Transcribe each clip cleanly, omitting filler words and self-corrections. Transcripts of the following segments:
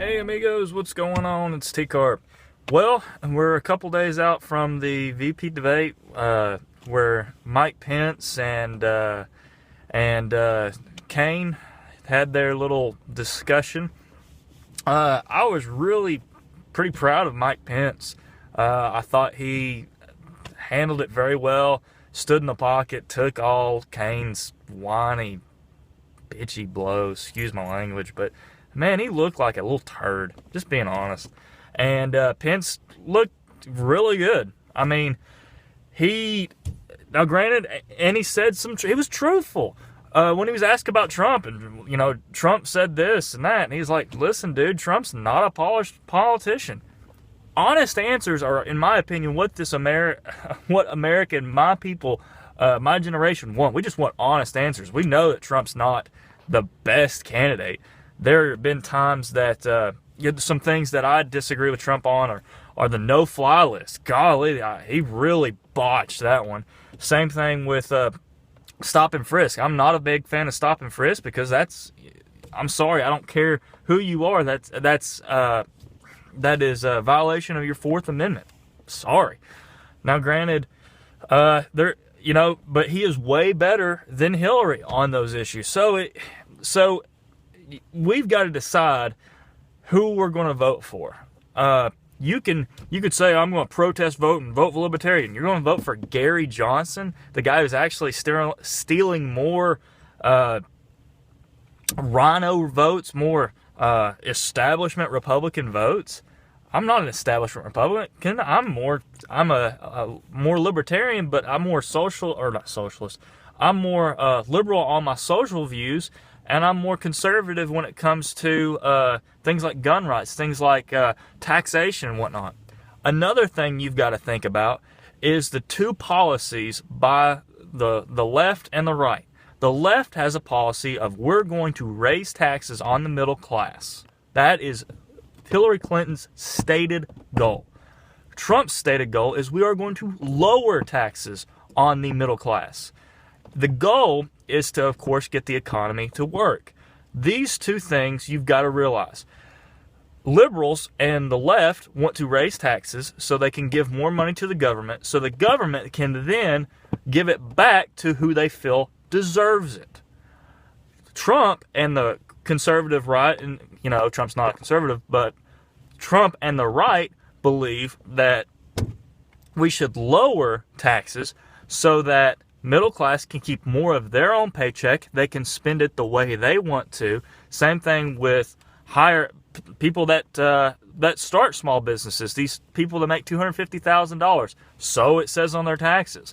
Hey amigos, what's going on? It's T-Carp. Well, we're a couple days out from the VP debate where Mike Pence and Kane had their little discussion. I was really pretty proud of Mike Pence. I thought he handled it very well, stood in the pocket, took all Kane's whiny, bitchy blows, excuse my language, but man, he looked like a little turd, just being honest. And Pence looked really good. I mean, now granted, and he said he was truthful. When he was asked about Trump, and, Trump said this and that, and he's like, listen, dude, Trump's not a polished politician. Honest answers are, in my opinion, what American, my people, my generation want. We just want honest answers. We know that Trump's not the best candidate. There have been times that some things that I disagree with Trump on are the no-fly list. Golly, he really botched that one. Same thing with stop and frisk. I'm not a big fan of stop and frisk because I'm sorry, I don't care who you are. That is a violation of your Fourth Amendment. Sorry. Now, granted, but he is way better than Hillary on those issues. So we've got to decide who we're going to vote for. You could say, I'm going to protest vote and vote for Libertarian. You're going to vote for Gary Johnson, the guy who's actually stealing more rhino votes, more establishment Republican votes. I'm not an establishment Republican. I'm a more libertarian, but I'm more not socialist. I'm more liberal on my social views, and I'm more conservative when it comes to things like gun rights, things like taxation and whatnot. Another thing you've got to think about is the two policies by the left and the right. The left has a policy of we're going to raise taxes on the middle class. That is Hillary Clinton's stated goal. Trump's stated goal is we are going to lower taxes on the middle class. The goal is to, of course, get the economy to work. These two things you've got to realize. Liberals and the left want to raise taxes so they can give more money to the government, so the government can then give it back to who they feel deserves it. Trump and the conservative right, and Trump's not a conservative, but Trump and the right believe that we should lower taxes so that middle class can keep more of their own paycheck. They can spend it the way they want to. Same thing with people that start small businesses. These people that make $250,000. So it says on their taxes.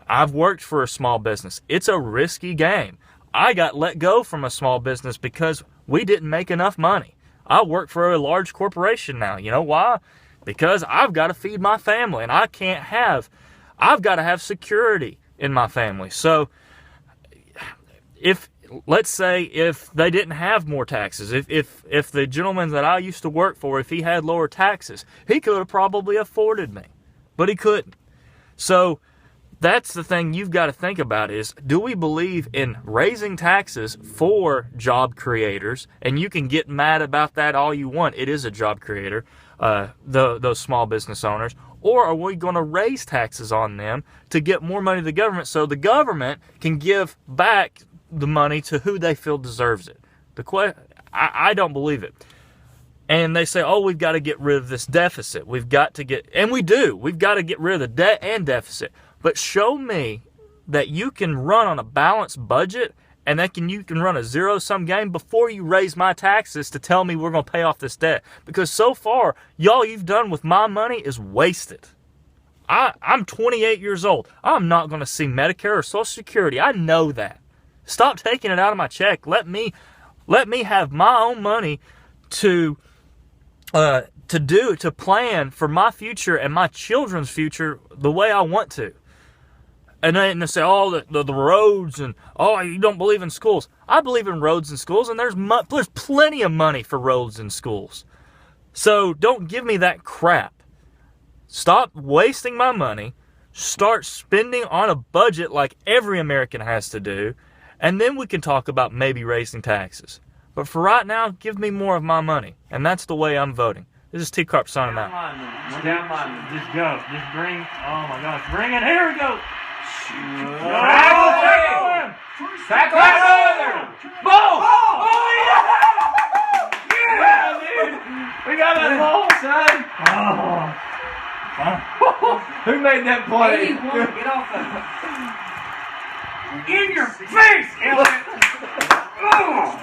I've worked for a small business. It's a risky game. I got let go from a small business because we didn't make enough money. I work for a large corporation now. You know why? Because I've got to feed my family, and I've got to have security in my family. So let's say if they didn't have more taxes, if the gentleman that I used to work for, if he had lower taxes, he could have probably afforded me, but he couldn't. So that's the thing you've got to think about is, do we believe in raising taxes for job creators? And you can get mad about that all you want. It is a job creator, those small business owners. Or are we going to raise taxes on them to get more money to the government so the government can give back the money to who they feel deserves it? I don't believe it. And they say, we've got to get rid of this deficit. We've got to get rid of the debt and deficit. But show me that you can run on a balanced budget and you can run a zero-sum game before you raise my taxes to tell me we're going to pay off this debt. Because so far, y'all you've done with my money is wasted. I'm 28 years old. I'm not going to see Medicare or Social Security. I know that. Stop taking it out of my check. Let me have my own money to plan for my future and my children's future the way I want to. And then they say, the roads, and, you don't believe in schools. I believe in roads and schools, and there's plenty of money for roads and schools. So don't give me that crap. Stop wasting my money. Start spending on a budget like every American has to do, and then we can talk about maybe raising taxes. But for right now, give me more of my money. And that's the way I'm voting. This is T-Carp signing out. Down lineman. Just go. Just bring. Oh my gosh. Bring it. Here we go. Tackle him. Boom. Oh yeah. Yeah, dude. We got that ball, son. Oh. Who made that play? Get off of it. In your face, Elliot. Oh.